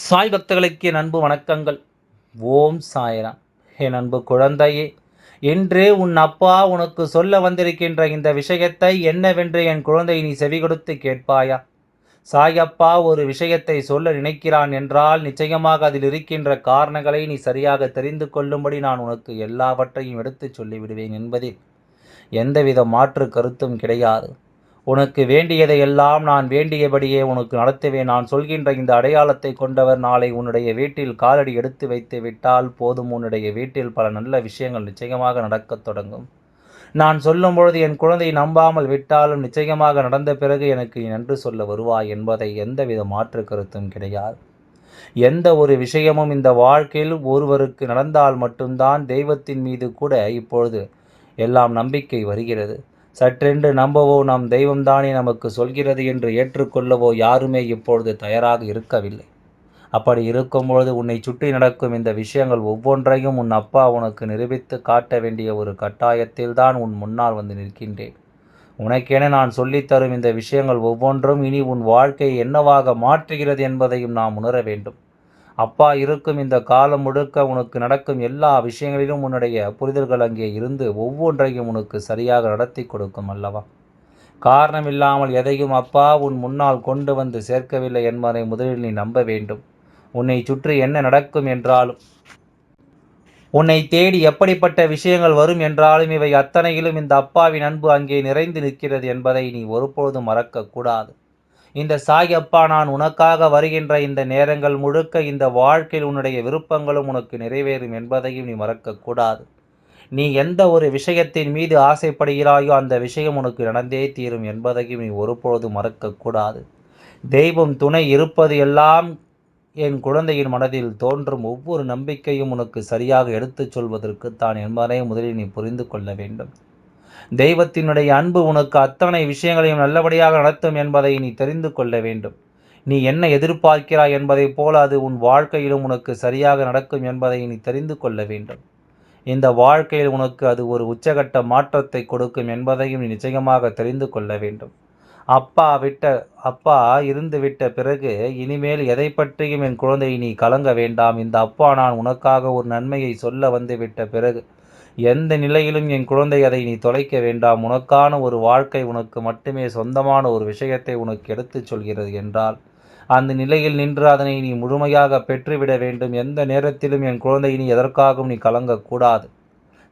சாய் பக்தர்களுக்கு என் அன்பு வணக்கங்கள். ஓம் சாய்ராம். என் அன்பு குழந்தையே, இன்று உன் அப்பா உனக்கு சொல்ல வந்திருக்கின்ற இந்த விஷயத்தை என்னவென்று என் குழந்தை நீ செவி கொடுத்து கேட்பாயா? சாயப்பா ஒரு விஷயத்தை சொல்ல நினைக்கிறான் என்றால் நிச்சயமாக அதில் இருக்கின்ற காரணங்களை நீ சரியாக தெரிந்து கொள்ளும்படி நான் உனக்கு எல்லாவற்றையும் எடுத்துச் சொல்லிவிடுவேன் என்பதில் எந்தவித மாற்று கருத்தும் கிடையாது. உனக்கு வேண்டியதை எல்லாம் நான் வேண்டியபடியே உனக்கு நடத்துவேன். நான் சொல்கின்ற இந்த அடையாளத்தை கொண்டவர் நாளை உன்னுடைய வீட்டில் காலடி எடுத்து வைத்து விட்டால் போதும், உன்னுடைய வீட்டில் பல நல்ல விஷயங்கள் நிச்சயமாக நடக்கத் தொடங்கும். நான் சொல்லும் பொழுது என் குழந்தை நம்பாமல் விட்டாலும் நிச்சயமாக நடந்த பிறகு எனக்கு நீ நன்றி சொல்ல வருவாய் என்பதை எந்தவித மாற்று கருத்தும் கிடையாது. எந்த ஒரு விஷயமும் இந்த வாழ்க்கையில் ஒருவருக்கு நடந்தால் மட்டும்தான் தெய்வத்தின் மீது கூட இப்பொழுது எல்லாம் நம்பிக்கை வருகிறது. சற்றென்று நம்பவோ நம் தெய்வம்தானே நமக்கு சொல்கிறது என்று ஏற்றுக்கொள்ளவோ யாருமே இப்பொழுது தயாராக இருக்கவில்லை. அப்படி இருக்கும்பொழுது உன்னை சுற்றி நடக்கும் இந்த விஷயங்கள் ஒவ்வொன்றையும் உன் அப்பா உனக்கு நிரூபித்து காட்ட வேண்டிய ஒரு கட்டாயத்தில்தான் உன் முன்னால் வந்து நிற்கின்றேன். உனக்கென நான் சொல்லித்தரும் இந்த விஷயங்கள் ஒவ்வொன்றும் இனி உன் வாழ்க்கையை என்னவாக மாற்றுகிறது என்பதையும் நாம் உணர வேண்டும். அப்பா இருக்கும் இந்த காலம் முழுக்க உனக்கு நடக்கும் எல்லா விஷயங்களிலும் உன்னுடைய புரிதல்கள் அங்கே இருந்து ஒவ்வொன்றையும் உனக்கு சரியாக நடத்தி கொடுக்கும் அல்லவா? காரணம் இல்லாமல் எதையும் அப்பா உன் முன்னால் கொண்டு வந்து சேர்க்கவில்லை என்பதை முதலில் நீ நம்ப வேண்டும். உன்னை சுற்றி என்ன நடக்கும் என்றாலும், உன்னை தேடி எப்படிப்பட்ட விஷயங்கள் வரும் என்றாலும் இவை அத்தனையிலும் இந்த அப்பாவின் அன்பு அங்கே நிறைந்து நிற்கிறது என்பதை நீ ஒருபொழுதும் மறக்கக்கூடாது. இந்த சாயப்பா நான் உனக்காக வருகின்ற இந்த நேரங்கள் முழுக்க இந்த வாழ்க்கையில் உன்னுடைய விருப்பங்களும் உனக்கு நிறைவேறும் என்பதையும் நீ மறக்கக்கூடாது. நீ எந்த ஒரு விஷயத்தின் மீது ஆசைப்படுகிறாயோ அந்த விஷயம் உனக்கு நடந்தே தீரும் என்பதையும் நீ ஒருபொழுதும் மறக்கக்கூடாது. தெய்வம் துணை இருப்பது எல்லாம் என் குழந்தையின் மனதில் தோன்றும் ஒவ்வொரு நம்பிக்கையும் உனக்கு சரியாக எடுத்துச் சொல்வதற்குத்தான் என்பதை முதலில் நீ புரிந்து கொள்ள வேண்டும். தெய்வத்தினுடைய அன்பு உனக்கு அத்தனை விஷயங்களையும் நல்லபடியாக நடத்தும் என்பதை நீ தெரிந்து கொள்ள வேண்டும். நீ என்ன எதிர்பார்க்கிறாய் என்பதைப் போல அது உன் வாழ்க்கையிலும் உனக்கு சரியாக நடக்கும் என்பதை நீ தெரிந்து கொள்ள வேண்டும். இந்த வாழ்க்கையில் உனக்கு அது ஒரு உச்சகட்ட மாற்றத்தை கொடுக்கும் என்பதையும் நீ நிச்சயமாக தெரிந்து கொள்ள வேண்டும். அப்பா இருந்து விட்ட பிறகு இனிமேல் எதை பற்றியும் என் குழந்தை நீ கலங்க வேண்டாம். இந்த அப்பா நான் உனக்காக ஒரு நன்மையை சொல்ல வந்து விட்ட பிறகு எந்த நிலையிலும் என் குழந்தை அதை நீ தொலைக்க வேண்டாம். உனக்கான ஒரு வாழ்க்கை, உனக்கு மட்டுமே சொந்தமான ஒரு விஷயத்தை உனக்கு எடுத்துச் சொல்கிறது என்றால் அந்த நிலையில் நின்று அதனை நீ முழுமையாக பெற்றுவிட வேண்டும். எந்த நேரத்திலும் என் குழந்தை நீ எதற்காகவும் நீ கலங்கக்கூடாது.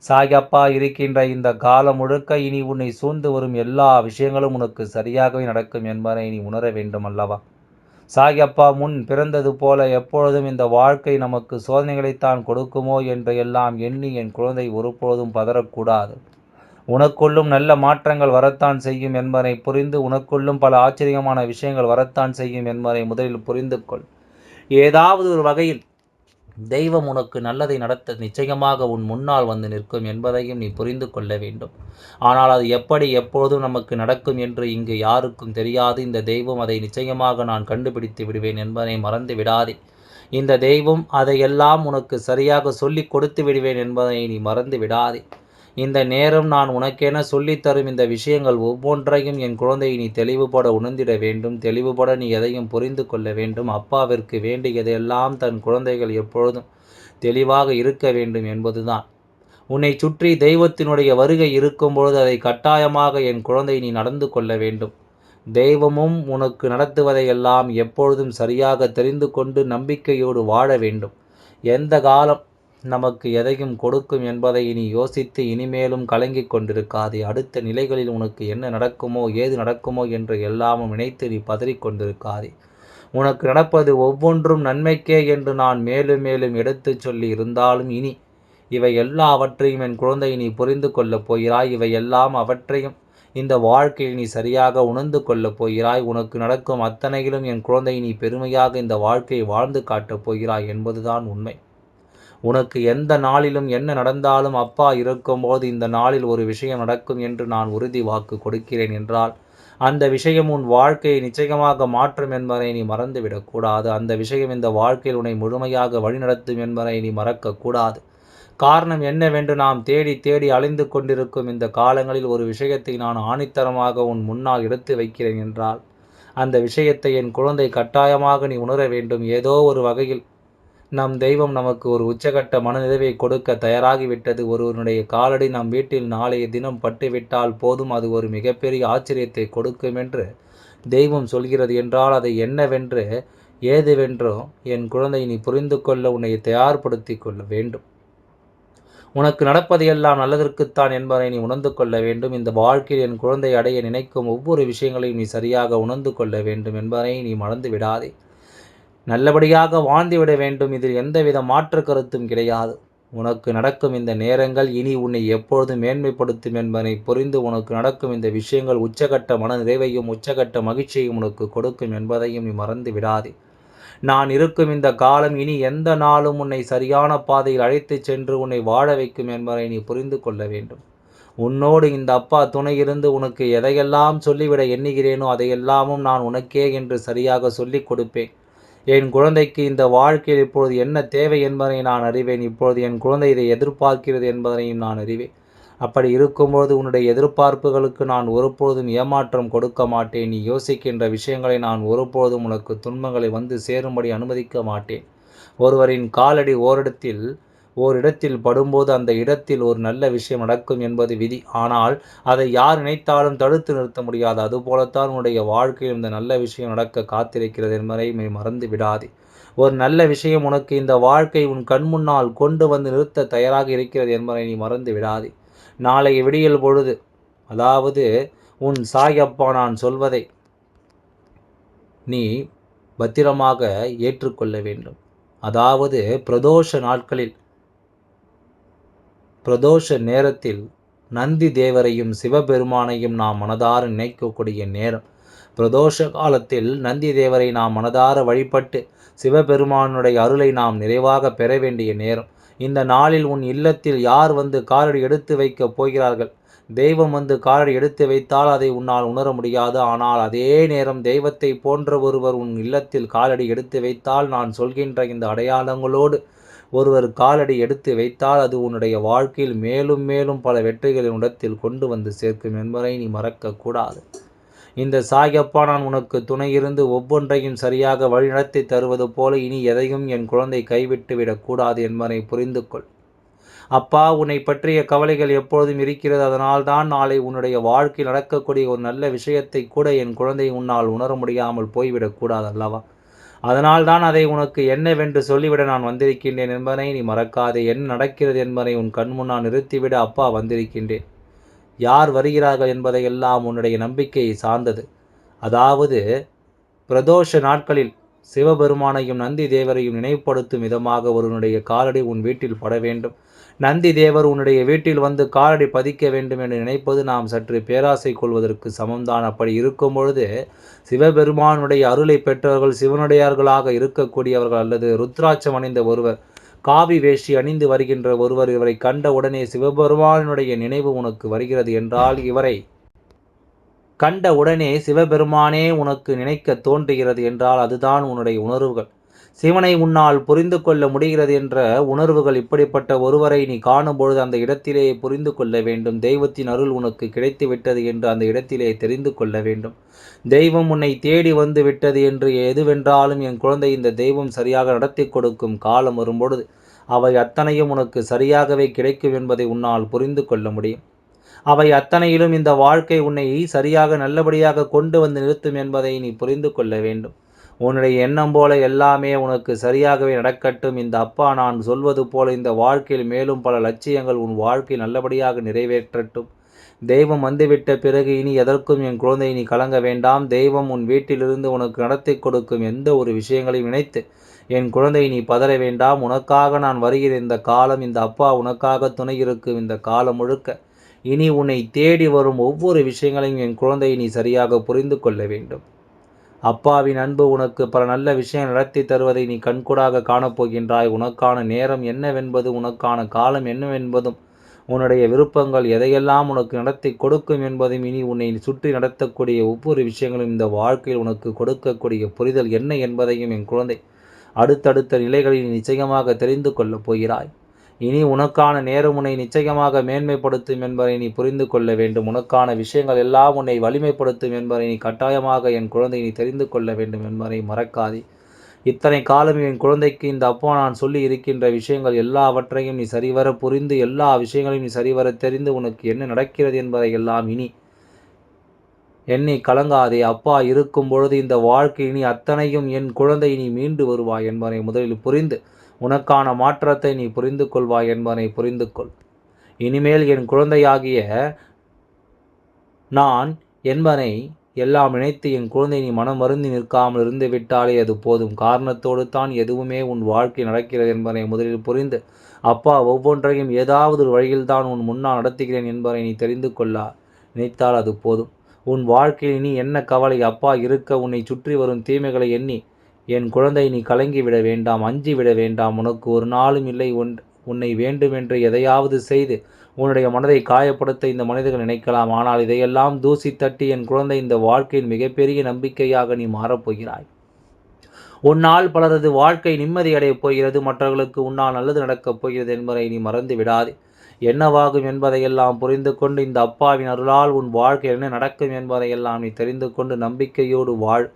சாயப்பா இருக்கின்ற இந்த காலம் முழுக்க இனி உன்னை சூழ்ந்து வரும் எல்லா விஷயங்களும் உனக்கு சரியாகவே நடக்கும் என்பதை நீ உணர வேண்டும் அல்லவா? சாயப்பா முன் பிறந்தது போல எப்பொழுதும் இந்த வாழ்க்கை நமக்கு சோதனைகளைத்தான் கொடுக்குமோ என்று எல்லாம் எண்ணி என் குழந்தை ஒருபொழுதும் பதறக்கூடாது. உனக்குள்ளும் நல்ல மாற்றங்கள் வரத்தான் செய்யும் என்பதை புரிந்து, உனக்குள்ளும் பல ஆச்சரியமான விஷயங்கள் வரத்தான் செய்யும் என்பதை முதலில் புரிந்து கொள். ஏதாவது ஒரு வகையில் தெய்வம் உனக்கு நல்லதை நடத்த நிச்சயமாக உன் முன்னால் வந்து நிற்கும் என்பதையும் நீ புரிந்து கொள்ள வேண்டும். ஆனால் அது எப்படி எப்பொழுதும் நமக்கு நடக்கும் என்று இங்கு யாருக்கும் தெரியாது. இந்த தெய்வம் அதை நிச்சயமாக நான் கண்டுபிடித்து விடுவேன் என்பதை மறந்து விடாதே. இந்த தெய்வம் அதையெல்லாம் உனக்கு சரியாக சொல்லிக் கொடுத்து விடுவேன் என்பதை நீ மறந்து விடாதே. இந்த நேரம் நான் உனக்கென சொல்லித்தரும் இந்த விஷயங்கள் ஒவ்வொன்றையும் என் குழந்தையை நீ தெளிவுபட உணர்ந்திட வேண்டும். தெளிவுபட நீ எதையும் புரிந்து கொள்ள வேண்டும். அப்பாவிற்கு வேண்டியதெல்லாம் தன் குழந்தைகள் எப்பொழுதும் தெளிவாக இருக்க வேண்டும் என்பதுதான். உன்னை சுற்றி தெய்வத்தினுடைய வருகை இருக்கும் பொழுது அதை கட்டாயமாக என் குழந்தை நீ நடந்து கொள்ள வேண்டும். தெய்வமும் உனக்கு நடத்துவதையெல்லாம் எப்பொழுதும் சரியாக தெரிந்து கொண்டு நம்பிக்கையோடு வாழ வேண்டும். எந்த காலம் நமக்கு எதையும் கொடுக்கும் என்பதை நீ யோசித்து இனிமேலும் கலங்கிக் கொண்டிருக்காதே. அடுத்த நிலைகளில் உனக்கு என்ன நடக்குமோ ஏது நடக்குமோ என்று எல்லாமும் நினைத்து நீ பதறிக்கொண்டிருக்காதே. உனக்கு நடப்பது ஒவ்வொன்றும் நன்மைக்கே என்று நான் மேலும் மேலும் எடுத்துச் சொல்லி இருந்தாலும் இனி இவை எல்லாவற்றையும் என் குழந்தை நீ புரிந்து கொள்ளப் போகிறாய். இவை எல்லாம் அவற்றையும் இந்த வாழ்க்கையில் நீ சரியாக உணர்ந்து கொள்ளப் போகிறாய். உனக்கு நடக்கும் அத்தனையிலும் என் குழந்தை நீ பெருமையாக இந்த வாழ்க்கையை வாழ்ந்து காட்டப் போகிறாய் என்பதுதான் உண்மை. உனக்கு எந்த நாளிலும் என்ன நடந்தாலும் அப்பா இருக்கும்போது இந்த நாளில் ஒரு விஷயம் நடக்கும் என்று நான் உறுதி வாக்கு கொடுக்கிறேன் என்றால் அந்த விஷயம் உன் வாழ்க்கையை நிச்சயமாக மாற்றும் என்பதை நீ மறந்துவிடக்கூடாது. அந்த விஷயம் இந்த வாழ்க்கையில் உன்னை முழுமையாக வழிநடத்தும் என்பதை நீ மறக்கக்கூடாது. காரணம் என்னவென்று நாம் தேடி தேடி அலைந்து கொண்டிருக்கும் இந்த காலங்களில் ஒரு விஷயத்தை நான் ஆணித்தரமாக உன் முன்னால் எடுத்து வைக்கிறேன் என்றால் அந்த விஷயத்தை என் குழந்தை கட்டாயமாக நீ உணர வேண்டும். ஏதோ ஒரு வகையில் நம் தெய்வம் நமக்கு ஒரு உச்சகட்ட மனநிறைவை கொடுக்க தயாராகிவிட்டது. ஒருவனுடைய காலடி நம் வீட்டில் நாளைய தினம் பட்டுவிட்டால் போதும், அது ஒரு மிகப்பெரிய ஆச்சரியத்தை கொடுக்கும் என்று தெய்வம் சொல்கிறது என்றால் அதை என்னவென்று ஏதுவென்றோ என் குழந்தை நீ புரிந்து கொள்ள உன்னை தயார்படுத்தி கொள்ள வேண்டும். உனக்கு நடப்பது எல்லாம் நல்லதற்குத்தான் என்பதை நீ உணர்ந்து கொள்ள வேண்டும். இந்த வாழ்க்கையில் என் குழந்தை அடைய நினைக்கும் ஒவ்வொரு விஷயங்களையும் நீ சரியாக உணர்ந்து கொள்ள வேண்டும் என்பதை நீ மறந்து விடாதே. நல்லபடியாக வாழ்ந்துவிட வேண்டும். இதில் எந்தவித மாற்று கருத்தும் கிடையாது. உனக்கு நடக்கும் இந்த நேரங்கள் இனி உன்னை எப்பொழுதும் மேன்மைப்படுத்தும் என்பதை புரிந்து உனக்கு நடக்கும் இந்த விஷயங்கள் உச்சகட்ட மன நிறைவையும் உச்சகட்ட மகிழ்ச்சியையும் உனக்கு கொடுக்கும் என்பதையும் நீ மறந்து விடாதே. நான் இருக்கும் இந்த காலம் இனி எந்த நாளும் உன்னை சரியான பாதையில் அழைத்துச் சென்று உன்னை வாழ வைக்கும் என்பதை நீ புரிந்து கொள்ள வேண்டும். உன்னோடு இந்த அப்பா துணை இருந்து உனக்கு எதையெல்லாம் சொல்லிவிட எண்ணுகிறேனோ அதையெல்லாமும் நான் உனக்கே என்று சரியாக சொல்லிக் கொடுப்பேன். என் குழந்தைக்கு இந்த வாழ்க்கையில் இப்பொழுது என்ன தேவை என்பதை நான் அறிவேன். இப்பொழுது என் குழந்தை இதை எதிர்பார்க்கிறது என்பதனையும் நான் அறிவேன். அப்படி இருக்கும்போது உன்னுடைய எதிர்பார்ப்புகளுக்கு நான் ஒருபொழுதும் ஏமாற்றம் கொடுக்க மாட்டேன். நீ யோசிக்கின்ற விஷயங்களை நான் ஒருபொழுதும் உனக்கு துன்பங்களை வந்து சேரும்படி அனுமதிக்க மாட்டேன். ஒருவரின் காலடி ஓரிடத்தில் படும்போது அந்த இடத்தில் ஒரு நல்ல விஷயம் நடக்கும் என்பது விதி. ஆனால் அதை யார் நினைத்தாலும் தடுத்து நிறுத்த முடியாது. அதுபோலத்தான் உன்னுடைய வாழ்க்கையில் இந்த நல்ல விஷயம் நடக்க காத்திருக்கிறது என்பதை மறந்து விடாதே. ஒரு நல்ல விஷயம் உனக்கு இந்த வாழ்க்கை உன் கண் முன்னால் கொண்டு வந்து நிறுத்த தயாராக இருக்கிறது என்பதை நீ மறந்து விடாதே. நாளைய விடியல் பொழுது, அதாவது உன் சாயப்பா நான் சொல்வதை நீ பத்திரமாக ஏற்றுக்கொள்ள வேண்டும். அதாவது பிரதோஷ நேரத்தில் நந்தி தேவரையும் சிவபெருமானையும் நாம் மனதார நினைக்கக்கூடிய நேரம். பிரதோஷ காலத்தில் நந்தி தேவரை நாம் மனதார வழிபட்டு சிவபெருமானுடைய அருளை நாம் நிறைவாக பெற வேண்டிய நேரம். இந்த நாளில் உன் இல்லத்தில் யார் வந்து காலடி எடுத்து வைக்கப் போகிறார்கள்? தெய்வம் வந்து காலடி எடுத்து வைத்தால் அதை உன்னால் உணர முடியாது. ஆனால் அதே நேரம் தெய்வத்தை போன்ற ஒருவர் உன் இல்லத்தில் காலடி எடுத்து வைத்தால், நான் சொல்கின்ற இந்த அடையாளங்களோடு ஒருவர் காலடி எடுத்து வைத்தால் அது உன்னுடைய வாழ்க்கையில் மேலும் மேலும் பல வெற்றிகளின் இடத்தில் கொண்டு வந்து சேர்க்கும் என்பதை நீ மறக்கக்கூடாது. இந்த சாயப்பா நான் உனக்கு துணை இருந்து ஒவ்வொன்றையும் சரியாக வழிநடத்தி தருவது போல இனி எதையும் என் குழந்தை கைவிட்டு விடக்கூடாது என்பதை புரிந்து கொள். அப்பா, உன்னை பற்றிய கவலைகள் எப்பொழுதும் இருக்கிறது. அதனால்தான் நாளை உன்னுடைய வாழ்க்கையில் நடக்கக்கூடிய ஒரு நல்ல விஷயத்தை கூட என் குழந்தை உன்னால் உணர முடியாமல் போய்விடக்கூடாது அல்லவா? அதனால்தான் அதை உனக்கு என்னவென்று சொல்லிவிட நான் வந்திருக்கின்றேன் என்பதை நீ மறக்காதே. என்ன நடக்கிறது என்பதை உன் கண் முன்னால் நிறுத்திவிட அப்பா வந்திருக்கின்றேன். யார் வருகிறார்கள் என்பதையெல்லாம் உன்னுடைய நம்பிக்கையை சார்ந்தது. அதாவது பிரதோஷ நாட்களில் சிவபெருமானையும் நந்தி தேவரையும் நினைவுபடுத்தும் விதமாக ஒருவனுடைய காலடி உன் வீட்டில் பட வேண்டும். நந்தி தேவர் உன்னுடைய வீட்டில் வந்து காலடி பதிக்க வேண்டும் என்று நினைப்பது நாம் சற்று பேராசை கொள்வதற்கு சமம்தான். அப்படி இருக்கும் பொழுது சிவபெருமானுடைய அருளை பெற்றவர்கள் சிவனுடையார்களாக இருக்கக்கூடியவர்கள் அல்லது ருத்ராட்சம் அணிந்த ஒருவர், காவி வேஷ்டி அணிந்து வருகின்ற ஒருவர், இவரை கண்ட உடனே சிவபெருமானுடைய நினைவு உனக்கு வருகிறது என்றால், இவரை கண்ட உடனே சிவபெருமானே உனக்கு நினைக்க தோன்றுகிறது என்றால் அதுதான் உன்னுடைய உணர்வுகள். சிவனை உன்னால் புரிந்து கொள்ள முடிகிறது என்ற உணர்வுகள். இப்படிப்பட்ட ஒருவரை நீ காணும் பொழுது அந்த இடத்திலேயே புரிந்து கொள்ள வேண்டும். தெய்வத்தின் அருள் உனக்கு கிடைத்து விட்டது என்று அந்த இடத்திலே தெரிந்து கொள்ள வேண்டும். தெய்வம் உன்னை தேடி வந்து விட்டது என்று எதுவென்றாலும் என் குழந்தை, இந்த தெய்வம் சரியாக நடத்தி கொடுக்கும் காலம் வரும்பொழுது அவை அத்தனையும் உனக்கு சரியாகவே கிடைக்கும் என்பதை உன்னால் புரிந்து கொள்ள முடியும். அவை அத்தனையிலும் இந்த வாழ்க்கை உன்னை சரியாக நல்லபடியாக கொண்டு வந்து நிறுத்தும் என்பதை நீ புரிந்து கொள்ள வேண்டும். உன்னுடைய எண்ணம் போல எல்லாமே உனக்கு சரியாகவே நடக்கட்டும். இந்த அப்பா நான் சொல்வது போல இந்த வாழ்க்கையில் மேலும் பல லட்சியங்கள் உன் வாழ்க்கையில் நல்லபடியாக நிறைவேற்றட்டும். தெய்வம் வந்துவிட்ட பிறகு இனி எதற்கும் என் குழந்தை நீ கலங்க வேண்டாம். தெய்வம் உன் வீட்டிலிருந்து உனக்கு நடத்தி கொடுக்கும் எந்த ஒரு விஷயங்களையும் நினைத்து என் குழந்தை நீ பதற வேண்டாம். உனக்காக நான் வருகிற இந்த காலம், இந்த அப்பா உனக்காக துணை இருக்கும் இந்த காலம் முழுக்க இனி உன்னை தேடி வரும் ஒவ்வொரு விஷயங்களையும் என் குழந்தை நீ சரியாக புரிந்து கொள்ள வேண்டும். அப்பாவின் அன்பு உனக்கு பல நல்ல விஷயம் நடத்தி தருவதை நீ கண்கூடாக காணப்போகின்றாய். உனக்கான நேரம் என்னவென்பது, உனக்கான காலம் என்னவென்பதும், உன்னுடைய விருப்பங்கள் எதையெல்லாம் உனக்கு நடத்தி கொடுக்கும் என்பதும், இனி உன்னை சுற்றி நடத்தக்கூடிய ஒவ்வொரு விஷயங்களும் இந்த வாழ்க்கையில் உனக்கு கொடுக்கக்கூடிய புரிதல் என்ன என்பதையும் என் குழந்தை அடுத்தடுத்த நிலைகளில் நிச்சயமாக தெரிந்து கொள்ளப் போகிறாய். இனி உனக்கான நேரம் உன்னை நிச்சயமாக மேன்மைப்படுத்தும் என்பதை நீ புரிந்து கொள்ள வேண்டும். உனக்கான விஷயங்கள் எல்லாம் உன்னை வலிமைப்படுத்தும் என்பதை நீ கட்டாயமாக என் குழந்தை நீ தெரிந்து கொள்ள வேண்டும் என்பதை மறக்காதே. இத்தனை காலம் என் குழந்தைக்கு இந்த அப்பா நான் சொல்லி இருக்கின்ற விஷயங்கள் எல்லாவற்றையும் நீ சரிவர புரிந்து எல்லா விஷயங்களையும் நீ சரிவர தெரிந்து உனக்கு என்ன நடக்கிறது என்பதை எல்லாம் இனி எண்ணி கலங்காதே. அப்பா இருக்கும் பொழுது இந்த வாழ்க்கை இனி அத்தனையும் என் குழந்தை நீ மீண்டு வருவாய் என்பதை முதலில் புரிந்து உனக்கான மாற்றத்தை நீ புரிந்து கொள்வாய் என்பதை புரிந்து கொள். இனிமேல் என் குழந்தையாகிய நான் என்பதை எல்லாம் நினைத்து என் குழந்தை நீ மனம் வருந்தி நிற்காமல் இருந்து விட்டாலே அது போதும். காரணத்தோடு தான் எதுவுமே உன் வாழ்க்கை நடக்கிறது என்பதை முதலில் புரிந்து அப்பா ஒவ்வொன்றையும் ஏதாவது ஒரு வழியில்தான் உன் முன்னால் நடத்துகிறேன் என்பதை நீ தெரிந்து கொள்ள நினைத்தால் அது போதும். உன் வாழ்க்கையில் நீ என்ன கவலை? அப்பா இருக்க உன்னை சுற்றி வரும் தீமைகளை எண்ணி என் குழந்தை நீ கலங்கி விட வேண்டாம், அஞ்சி விட வேண்டாம். உனக்கு ஒரு நாளும் இல்லை உன்னை வேண்டுமென்று எதையாவது செய்து உன்னுடைய மனதை காயப்படுத்த இந்த மனிதர்கள் நினைக்கலாம். ஆனால் இதையெல்லாம் தூசி தட்டி என் குழந்தை இந்த வாழ்க்கையின் மிகப்பெரிய நம்பிக்கையாக நீ மாறப்போகிறாய். உன்னால் பலரது வாழ்க்கை நிம்மதியடையப் போகிறது. மற்றவர்களுக்கு உன்னால் நல்லது நடக்கப் போகிறது என்பதை நீ மறந்து விடாதே. என்னவாகும் என்பதையெல்லாம் புரிந்து கொண்டு இந்த அப்பாவின் அருளால் உன் வாழ்க்கை என்ன நடக்கும் என்பதையெல்லாம் நீ தெரிந்து கொண்டு நம்பிக்கையோடு வாழ்.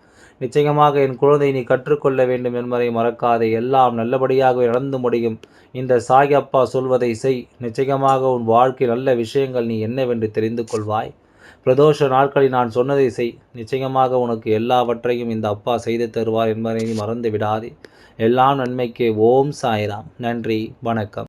நிச்சயமாக என் குழந்தை நீ கற்றுக்கொள்ள வேண்டும் என்பதை மறக்காதே. எல்லாம் நல்லபடியாக நடந்து முடியும். இந்த சாய் அப்பா சொல்வதை செய். நிச்சயமாக உன் வாழ்க்கை நல்ல விஷயங்கள் நீ என்னவென்று தெரிந்து கொள்வாய். பிரதோஷ நாட்களில் நான் சொன்னதை செய். நிச்சயமாக உனக்கு எல்லாவற்றையும் இந்த அப்பா செய்து தருவார் என்பதை நீ மறந்து விடாதே. எல்லாம் நன்மைக்கே. ஓம் சாய்ராம். நன்றி, வணக்கம்.